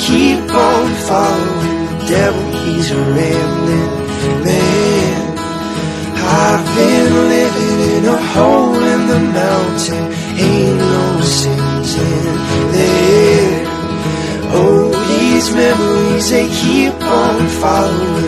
keep on following the devil, he's a rambling man. I've been living in a hole in the mountain, ain't no sense in there. Oh, these memories, they keep on following